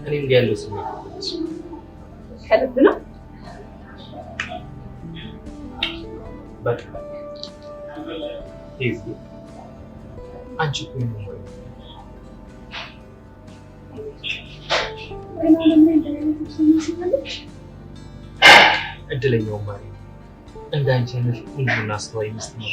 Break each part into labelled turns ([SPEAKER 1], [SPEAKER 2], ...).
[SPEAKER 1] እኔ እንዲህ ያለው ስሜት
[SPEAKER 2] ከልብ ነው።
[SPEAKER 1] በቃ ይሄ አንቺ እኮ ነው እድለኛው ማለት እንዳንቺ አይነት ሁሉና አስተዋይ ሚስት ነው።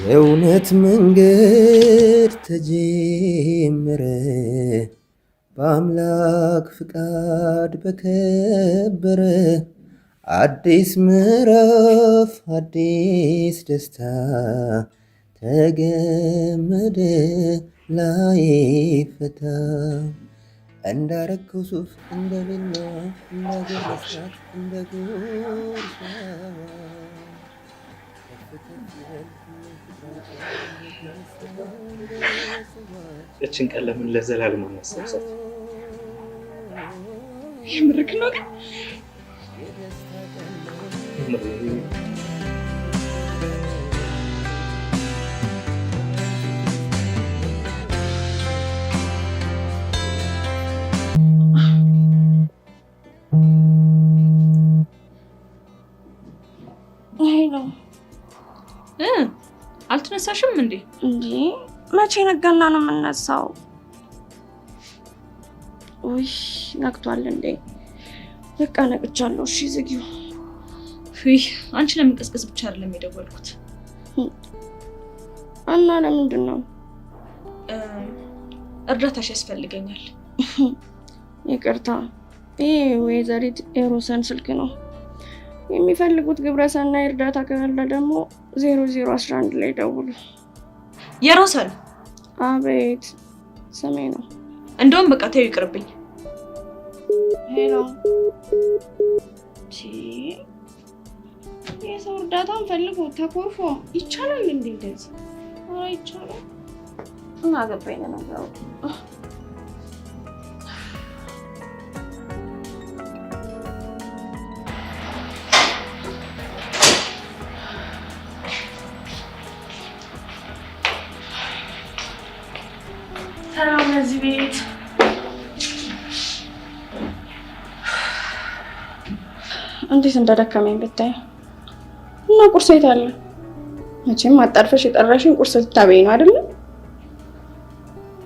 [SPEAKER 3] የእውነት መንገድ ተጀመረ በአምላክ ፍቃድ በከበረ አዲስ ምዕራፍ አዲስ ደስታ ተገመደ ላይ ፈታ እንዳረከው ሱፍ እንደሌላ እንዳገረሳት እንደጎርሳ
[SPEAKER 1] እችን ቀን ለምን ለዘላለም አናስታውሳት?
[SPEAKER 2] የምርክ ነው ግን አልተነሳሽም እንዴ?
[SPEAKER 4] እንዴ መቼ ነጋና ነው የምነሳው? ውይ ነግቷል እንዴ? በቃ ነቅቻለሁ። እሺ ዝጊው።
[SPEAKER 2] አንቺ ለመንቀስቀስ ብቻ አይደለም የደወልኩት።
[SPEAKER 4] እና ለምንድን ነው?
[SPEAKER 2] እርዳታሽ ያስፈልገኛል።
[SPEAKER 4] ይቅርታ፣ ይሄ ወይዘሪት ኤሮሰን ስልክ ነው። የሚፈልጉት ግብረሰናይ እርዳታ ካለ ደግሞ 0011 ላይ ደውሉ።
[SPEAKER 2] የሮሰን?
[SPEAKER 4] አቤት፣ ስሜ ነው።
[SPEAKER 2] እንደውም በቃ ተይው ይቅርብኝ።
[SPEAKER 4] ሄሎ፣ የሰው እርዳታን ፈልጎ ተኮርፎ ይቻላል እንዴ? እንደዚህ ይቻላል? እና ገባኝ ነገሩ። ሰላም ለዚህ ቤት። እንዴት እንደደከመኝ ብታይ። እና ቁርስ የት አለ? መቼም አጣርፈሽ የጠራሽኝ ቁርስ ልታበይ ነው አይደል?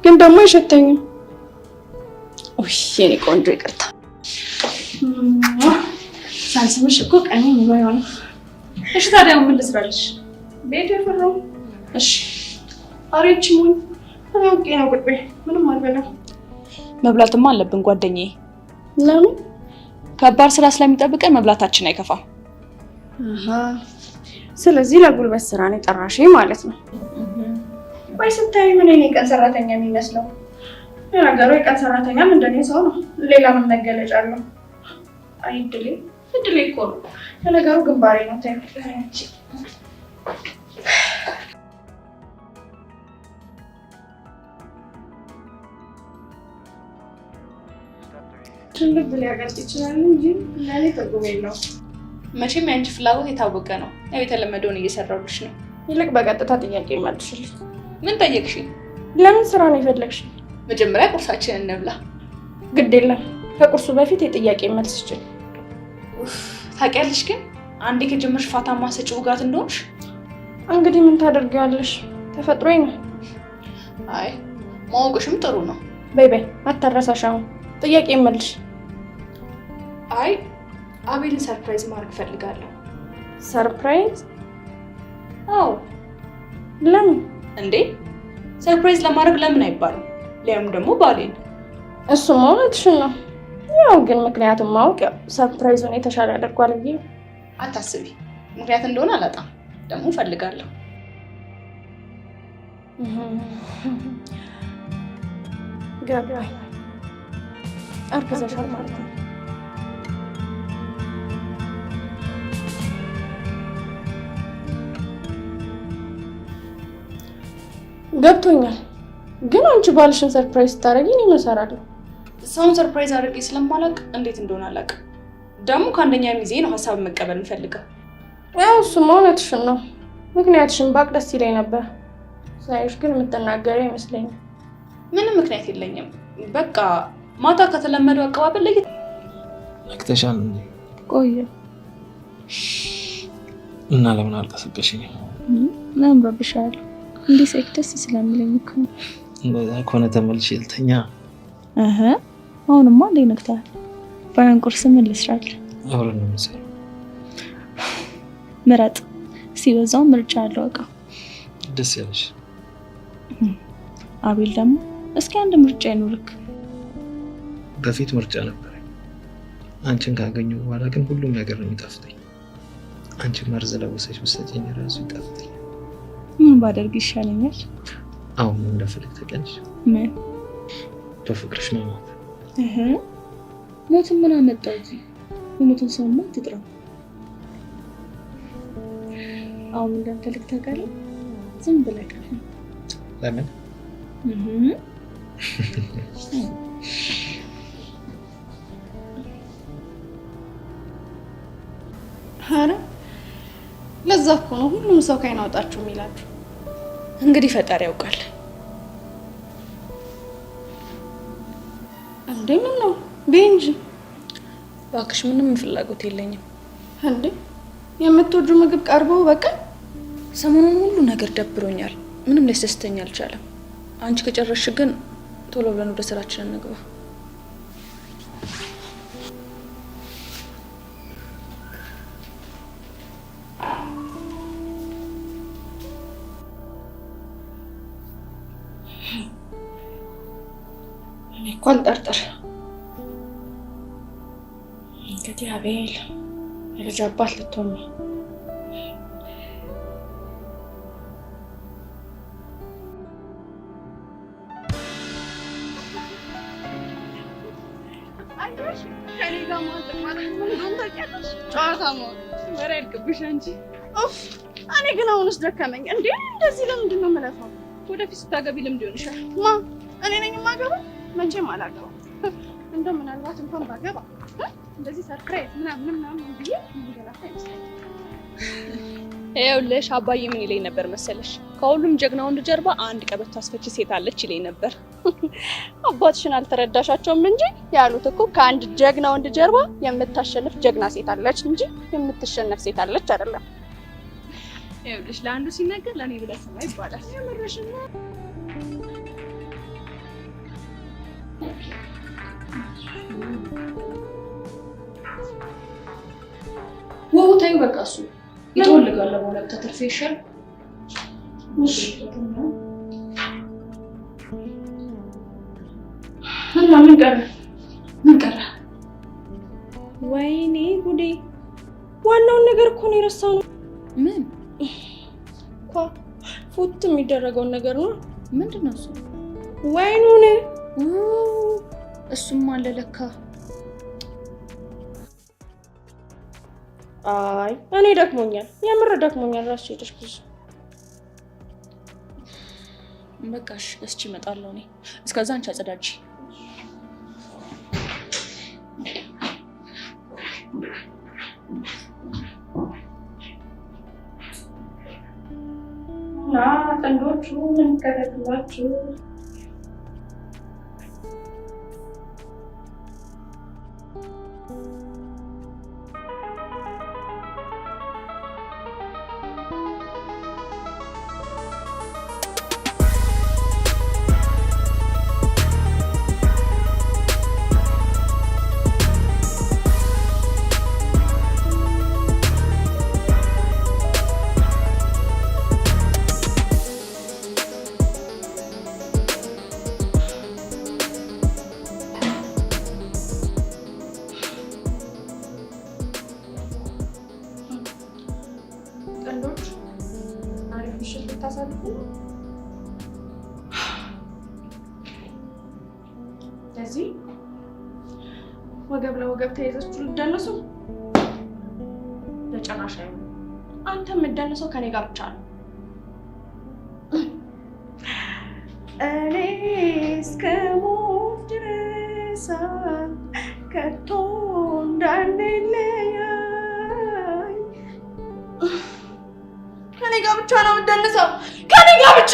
[SPEAKER 4] ግን ደግሞ አይሸተኝም። ውይ የኔ ቆንጆ ይቅርታ። ሳልስምሽ እኮ ቀኔ ሙሉ አይሆንም።
[SPEAKER 2] እሺ ታዲያ ምን ልስራልሽ?
[SPEAKER 4] ቤት የፈራው። እሺ አሬች ሙኝ አውቄ ነው ቁጭ በይ። ምንም አልበላም።
[SPEAKER 2] መብላትማ አለብን ጓደኛዬ።
[SPEAKER 4] ለምን?
[SPEAKER 2] ከባድ ስራ ስለሚጠብቀን መብላታችን አይከፋም።
[SPEAKER 4] ስለዚህ ለጉልበት ስራ ነው የጠራሽኝ ማለት ነው። ወይ ስታይ ምን እኔ ቀን ሰራተኛ የሚመስለው? የነገሩ የቀን ሰራተኛም እንደኔ ሰው ነው። ሌላ ምን መገለጫ አለው? አይ እድሌ እኮ ነው። የነገሩ ግንባሬ ነው። ታይቺ ትልቅ ሊያጋጭ ይችላል እንጂ ለኔ ትርጉም የለውም።
[SPEAKER 2] መቼም የአንቺ ፍላጎት የታወቀ ነው። ያው የተለመደውን እየሰራሁልሽ ነው።
[SPEAKER 4] ይልቅ በቀጥታ ጥያቄ መልሽልኝ።
[SPEAKER 2] ምን ጠየቅሽኝ?
[SPEAKER 4] ለምን ስራ ነው የፈለግሽኝ?
[SPEAKER 2] መጀመሪያ ቁርሳችንን እንብላ።
[SPEAKER 4] ግድ የለም ከቁርሱ በፊት የጥያቄ መልስ ይችላል።
[SPEAKER 2] ታውቂያለሽ ግን አንዴ ከጀመርሽ ፋታማ ሰጪ ውጋት እንደሆንሽ።
[SPEAKER 4] እንግዲህ ምን ታደርጊያለሽ? ተፈጥሮዬ ነው።
[SPEAKER 2] አይ ማወቅሽም ጥሩ ነው።
[SPEAKER 4] በይ አታረሳሽ። አሁን ጥያቄ መልሽ።
[SPEAKER 2] አይ አቤልን ሰርፕራይዝ ማድረግ ፈልጋለሁ።
[SPEAKER 4] ሰርፕራይዝ?
[SPEAKER 2] አዎ።
[SPEAKER 4] ለምን?
[SPEAKER 2] እንዴ ሰርፕራይዝ ለማድረግ ለምን አይባልም? ሊያም ደግሞ ባሌን።
[SPEAKER 4] እሱማ እውነትሽን ነው። ያው ግን ምክንያቱም ማወቅ ሰርፕራይዙን የተሻለ ያደርጓል ብዬ።
[SPEAKER 2] አታስቢ፣ ምክንያት እንደሆነ አላጣም። ደግሞ እፈልጋለሁ።
[SPEAKER 4] ገባኝ። አርግዘሻል ማለት ነው? ገብቶኛል። ግን አንቺ ባልሽን ሰርፕራይዝ ስታደርጊ እኔ ምን እሰራለሁ?
[SPEAKER 2] ሰውን ሰርፕራይዝ አድርጌ ስለማላውቅ እንዴት እንደሆነ አላውቅም። ደግሞ ከአንደኛ ሚዜ ነው ሀሳብ መቀበል እንፈልገው።
[SPEAKER 4] ያው እሱማ እውነትሽን ነው። ምክንያትሽን ባቅ ደስ ይለኝ ነበር። ሳይሽ ግን የምትናገሪ አይመስለኝም።
[SPEAKER 2] ምንም ምክንያት የለኝም። በቃ ማታ ከተለመደው አቀባበል ላይ
[SPEAKER 1] ነክተሻል እንዴ?
[SPEAKER 5] ቆየ
[SPEAKER 1] እና ለምን አልቀሰቀሽኝ?
[SPEAKER 5] ለምን ረብሻለሁ? እንዴ ሳይክ ደስ ስለሚለኝ እኮ።
[SPEAKER 1] እንደዛ ከሆነ ተመልሼ ልተኛ።
[SPEAKER 5] አሁንማ እንዴ ነክታል። ባይሆን ቁርስ ምን ልስራልህ?
[SPEAKER 1] አብረን ነው የምንሰራው።
[SPEAKER 5] ምረጥ። ሲበዛው ምርጫ አለው እቃ።
[SPEAKER 1] ደስ ያለሽ።
[SPEAKER 5] አቤል ደግሞ እስኪ አንድ ምርጫ ይኑርክ።
[SPEAKER 1] በፊት ምርጫ ነበር። አንቺን ካገኘሁ በኋላ ግን ሁሉም ነገር ነው የሚጣፍጠኝ። አንቺ መርዝ ለወሰሽ ብትሰጪኝ ራሱ ይጣፍጠኛል።
[SPEAKER 5] ምን ባደርግ ይሻለኛል?
[SPEAKER 1] አሁን እንደፈለግ ተቀንሽ።
[SPEAKER 5] ምን
[SPEAKER 1] በፍቅርሽ መሞት።
[SPEAKER 5] ሞትን ምን አመጣው እዚህ? የሞትን ሰውማ ትጥራ። አሁን እንደምትልክ ታውቃለህ? ዝም ብለህ ቀር።
[SPEAKER 1] ለምን?
[SPEAKER 4] ኧረ ለዛ እኮ ነው ሁሉም ሰው ካይናወጣችሁ የሚላችሁ።
[SPEAKER 2] እንግዲህ ፈጣሪ ያውቃል።
[SPEAKER 4] እንዴ ምን ነው ቤንጂ?
[SPEAKER 2] እባክሽ ምንም ፍላጎት የለኝም።
[SPEAKER 4] እንዴ የምትወዱ ምግብ ቀርቦ በቃ
[SPEAKER 2] ሰሞኑን ሁሉ ነገር ደብሮኛል። ምንም ሊያስደስተኝ አልቻለም። አንቺ ከጨረስሽ ግን ቶሎ ብለን ወደ ስራችን እንግባ።
[SPEAKER 4] እንኳን ጠርጥር እንግዲህ አቤል የልጅ አባት ልትሆን ነው። እኔ ግን አሁንስ ደከመኝ። እንዴ እንደዚህ ለምንድን ነው የምለፋው?
[SPEAKER 2] ወደፊት ስታገቢ ልምድ ይሆንሻል።
[SPEAKER 4] ማ እኔ ነኝ የማገባ? መቼም አላገባም። እንደው ምናልባት እንኳን ባገባ እንደዚህ ሰርፕራይዝ ምናምን ብዬ ምንገላታ ይመስለኛል።
[SPEAKER 2] ይኸውልሽ አባዬ ምን ይለኝ ነበር መሰለሽ? ከሁሉም ጀግና ወንድ ጀርባ አንድ ቀበቶ አስፈቺ ሴት አለች ይለኝ ነበር።
[SPEAKER 4] አባትሽን አልተረዳሻቸውም እንጂ ያሉት እኮ ከአንድ ጀግና ወንድ ጀርባ የምታሸንፍ ጀግና ሴት አለች እንጂ የምትሸነፍ ሴት አለች አይደለም።
[SPEAKER 2] ይኸውልሽ ለአንዱ ሲነገር ለኔ ብለሽ ሰማ ይባላል።
[SPEAKER 4] የምርሽን ነው?
[SPEAKER 2] ወው ታዩ በቃ እሱ ይተወልጋል። ለሞለቅ ተተርፌ ይሻል።
[SPEAKER 4] እና ምን ቀረ?
[SPEAKER 2] ወይኔ ጉዴ!
[SPEAKER 4] ዋናውን ነገር እኮ ነው የረሳነው።
[SPEAKER 2] ምን
[SPEAKER 4] ፉት የሚደረገውን ነገር ነው።
[SPEAKER 2] ምንድነው እሱ?
[SPEAKER 4] ወይኑን
[SPEAKER 2] እሱም አለ ለካ።
[SPEAKER 4] አይ እኔ ደክሞኛል፣ የምር ደክሞኛል። ራስሽ ሄደሽ ብዙ
[SPEAKER 2] በቃሽ፣ እስኪ እመጣለሁ እኔ። እስከዛ አንቺ አጸዳጂ።
[SPEAKER 4] ጥንዶቹ ምን ከረክሏችሁ? ምሽት ልታሳልፉ ነው? ለዚህ ወገብ ለወገብ ተያይዛችሁ ልትደነሱ? ለጭራሽ አይሆንም። አንተ የምትደንሰው ከኔ ጋር ብቻ ነው። እኔ እስከ ሞት ድረስ ከቶ እንዳንለያይ ከኔ ጋር ብቻ ነው የምትደንሰው፣ ከኔ ጋር ብቻ።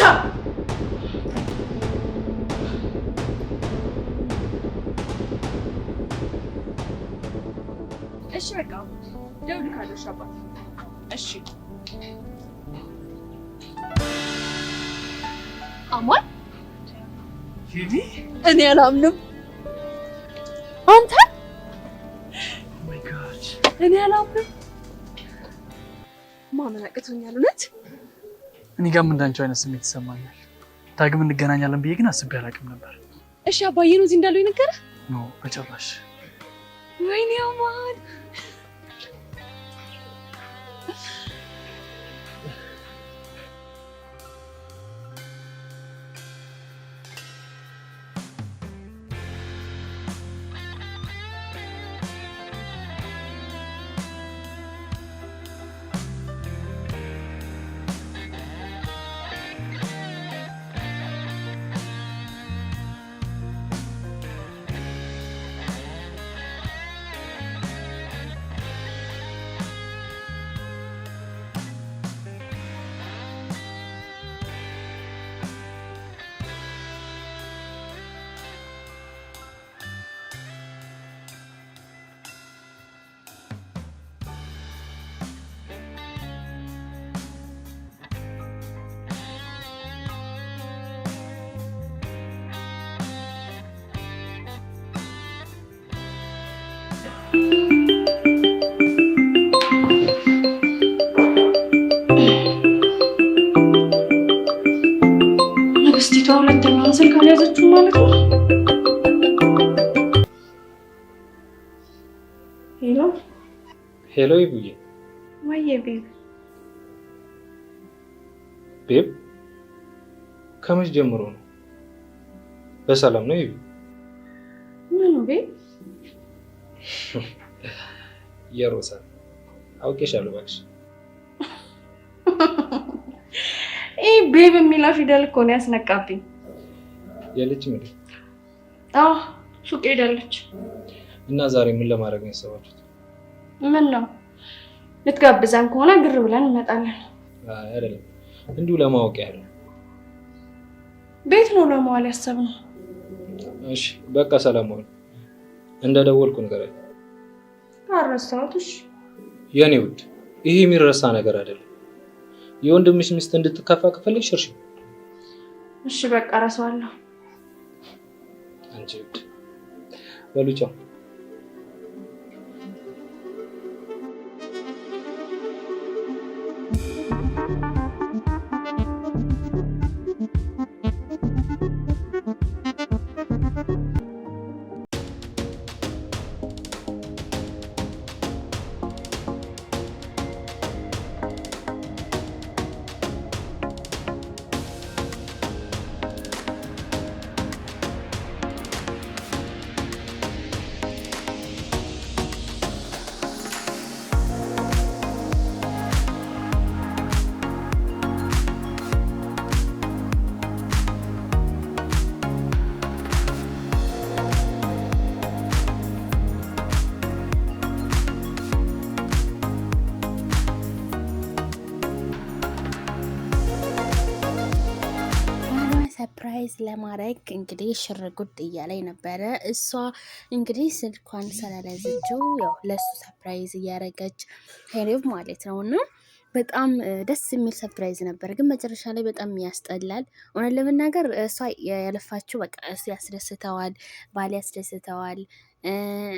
[SPEAKER 4] እሺ በቃ ደውል ካለሽ አባት። እሺ አማን እኔ አላምንም። አንተ እኔ አላምንም። ማመን አቅቶኛል። እውነት
[SPEAKER 6] እኔ ጋርም እንዳንቺው አይነት ስሜት ይሰማኛል። ዳግም እንገናኛለን ብዬ ግን አስቤ አላውቅም ነበር።
[SPEAKER 5] እሺ አባዬ ነው እዚህ እንዳለው የነገረህ?
[SPEAKER 6] ኖ በጭራሽ።
[SPEAKER 5] ወይኔ አማን
[SPEAKER 4] ንግስቲቷ ሁለተኛውን ስልክ አልያዘችውም ማለት ነው። ሄሎ
[SPEAKER 1] ሄሎ ይቡዬ።
[SPEAKER 4] ወይዬ ቤብ።
[SPEAKER 1] ቤብ ከመች ጀምሮ ነው? በሰላም ነው ይቡ?
[SPEAKER 4] ምኑ ቤብ?
[SPEAKER 1] የሮሳ አውቄሻለሁ እባክሽ።
[SPEAKER 4] ይህ ቤብ የሚለው ፊደል እኮ ነው ያስነቃብኝ።
[SPEAKER 1] የለችም እንዴ?
[SPEAKER 4] አዎ ሱቅ ሄዳለች።
[SPEAKER 1] እና ዛሬ ምን ለማድረግ ነው ያሰባችሁት?
[SPEAKER 4] ምን ነው ልትጋብዘን ከሆነ ግር ብለን እንመጣለን።
[SPEAKER 1] አይ አይደለም፣ እንዲሁ ለማወቅ ያህል።
[SPEAKER 4] ቤት ነው ለመዋል ያሰብነው።
[SPEAKER 1] እሺ በቃ ሰላም ዋሉ። እንደደወልኩ ንገረኝ።
[SPEAKER 4] አረሳሁት። እሺ
[SPEAKER 1] የኔ ውድ፣ ይሄ የሚረሳ ነገር አይደለም። የወንድምሽ ሚስት እንድትከፋ ከፈለግሽ እርሺ።
[SPEAKER 4] እሺ በቃ እረሳዋለሁ።
[SPEAKER 1] አንቺ ውድ በሉ ቻው።
[SPEAKER 5] ሰርፕራይዝ ለማድረግ እንግዲህ ሽርጉድ እያለኝ ነበረ። እሷ እንግዲህ ስልኳን ስላለያዘችው ያው ለሱ ሰርፕራይዝ እያደረገች ሄሬብ ማለት ነው። እና በጣም ደስ የሚል ሰርፕራይዝ ነበር፣ ግን መጨረሻ ላይ በጣም ያስጠላል። እውነት ለመናገር እሷ ያለፋችው በቃ እሱ ያስደስተዋል፣ ባል ያስደስተዋል።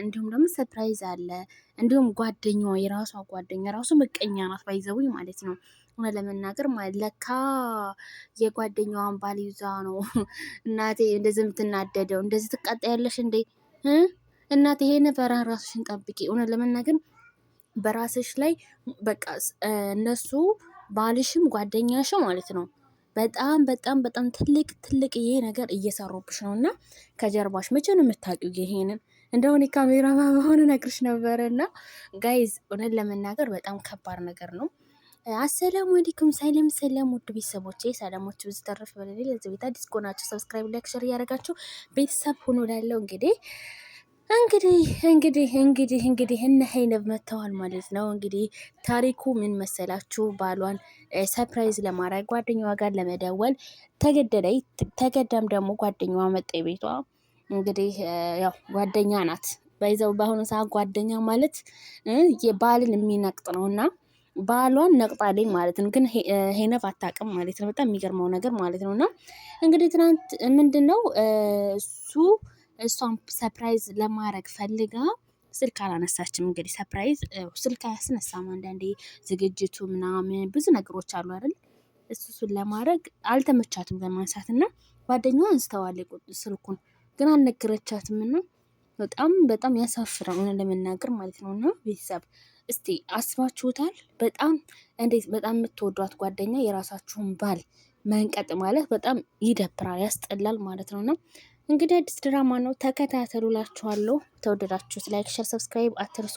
[SPEAKER 5] እንዲሁም ደግሞ ሰርፕራይዝ አለ። እንዲሁም ጓደኛዋ የራሷ ጓደኛ ራሱ ምቀኛ ናት ባይዘውኝ ማለት ነው። እውነት ለመናገር ለካ የጓደኛዋን ባል ይዛ ነው እናቴ እንደዚህ የምትናደደው። እንደዚህ ትቃጣያለሽ እንዴ እናቴ? ይሄን ፈራ ራስሽን ጠብቂ። እውነት ለመናገር በራስሽ ላይ በቃ እነሱ ባልሽም ጓደኛሽም ማለት ነው በጣም በጣም በጣም ትልቅዬ ነገር እየሰሩብሽ ነው እና ከጀርባሽ መቼ ነው የምታውቂው? ይሄንን እንደሆነ ካሜራማ በሆነ ነግርሽ ነበረ እና ጋይዝ እውነት ለመናገር በጣም ከባድ ነገር ነው። አሰላሙ አለይኩም ሰላም ውድ ቤተሰቦቼ ሰላሞች ብዙ ተረፍ በለሌ። ለዚህ ቤት አዲስ ከሆናችሁ ሰብስክራይብ፣ ላይክ፣ ሼር እያደረጋችሁ ቤተሰብ ሆኖ ላለው እንግዲህ እነ ሀይነብ መጥተዋል ማለት ነው። እንግዲህ ታሪኩ ምን መሰላችሁ? ባሏን ሰርፕራይዝ ለማድረግ ጓደኛዋ ጋር ለመደወል ተገዳም ደግሞ ጓደኛዋ መጣ ቤቷ። እንግዲህ ያው ጓደኛ ናት በይዘው በአሁኑ ሰዓት ጓደኛ ማለት የባልን የሚነቅጥ ነውና ባሏን ነቅጣለኝ ማለት ነው። ግን ሄነፍ አታውቅም ማለት ነው። በጣም የሚገርመው ነገር ማለት ነው። እና እንግዲህ ትናንት ምንድነው እሷን ሰርፕራይዝ ለማድረግ ፈልጋ ስልክ አላነሳችም። እንግዲህ ሰርፕራይዝ ስልክ አያስነሳም አንዳንዴ ዝግጅቱ ምናምን ብዙ ነገሮች አሉ አይደል? እሱን ለማድረግ አልተመቻትም ለማንሳት እና ጓደኛዋ አንስተዋል ስልኩን ግን አልነገረቻትም እና በጣም ያሳፍራል ለመናገር ማለት ነው። እና ቤተሰብ እስቲ አስባችሁታል? እንዴት በጣም የምትወዷት ጓደኛ የራሳችሁን ባል መንቀጥ ማለት በጣም ይደብራል፣ ያስጠላል ማለት ነው። እና እንግዲህ አዲስ ድራማ ነው፣ ተከታተሉላችኋለሁ። ተወደዳችሁት ላይክ፣ ሸር፣ ሰብስክራይብ አትርሱ።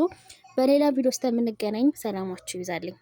[SPEAKER 5] በሌላ ቪዲዮ ውስጥ የምንገናኝ ሰላማችሁ ይብዛልኝ።